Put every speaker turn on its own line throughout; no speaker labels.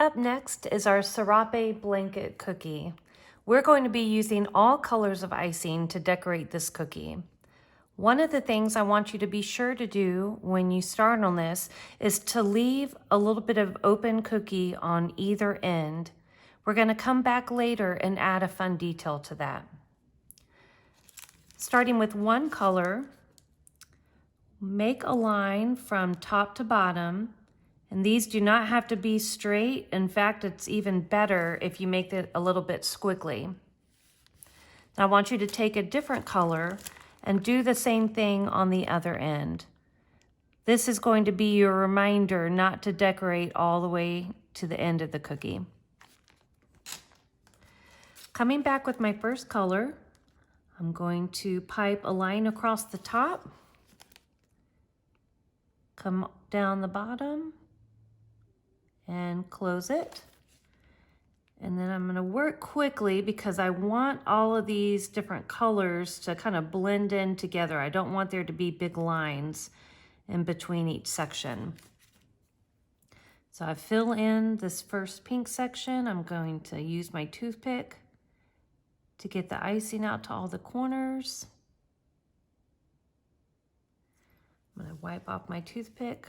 Up next is our serape blanket cookie. We're going to be using all colors of icing to decorate this cookie. One of the things I want you to be sure to do when you start on this is to leave a little bit of open cookie on either end. We're going to come back later and add a fun detail to that. Starting with one color, make a line from top to bottom. And these do not have to be straight. In fact, it's even better if you make it a little bit squiggly. Now I want you to take a different color and do the same thing on the other end. This is going to be your reminder not to decorate all the way to the end of the cookie. Coming back with my first color, I'm going to pipe a line across the top, come down the bottom, and close it. And then I'm going to work quickly because I want all of these different colors to kind of blend in together. I don't want there to be big lines in between each section. So I fill in this first pink section. I'm going to use my toothpick to get the icing out to all the corners. I'm going to wipe off my toothpick.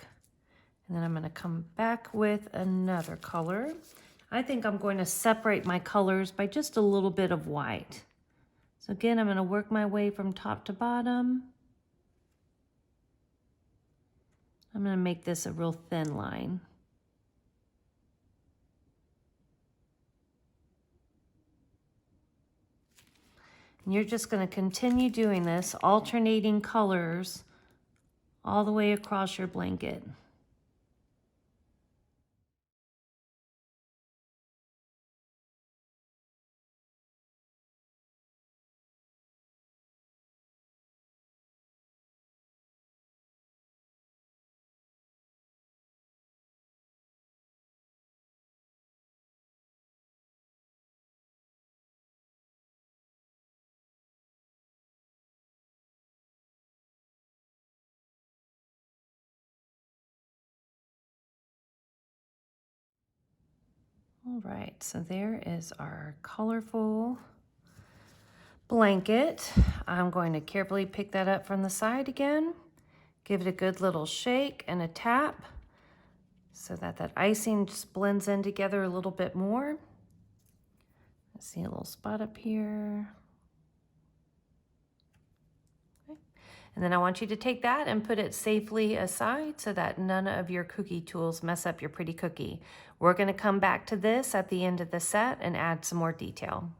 And then I'm going to come back with another color. I think I'm going to separate my colors by just a little bit of white. So again, I'm going to work my way from top to bottom. I'm going to make this a real thin line. And you're just going to continue doing this, alternating colors all the way across your blanket. All right, so there is our colorful blanket. I'm going to carefully pick that up from the side again, give it a good little shake and a tap so that that icing just blends in together a little bit more. I see a little spot up here. Okay. And then I want you to take that and put it safely aside so that none of your cookie tools mess up your pretty cookie. We're going to come back to this at the end of the set and add some more detail.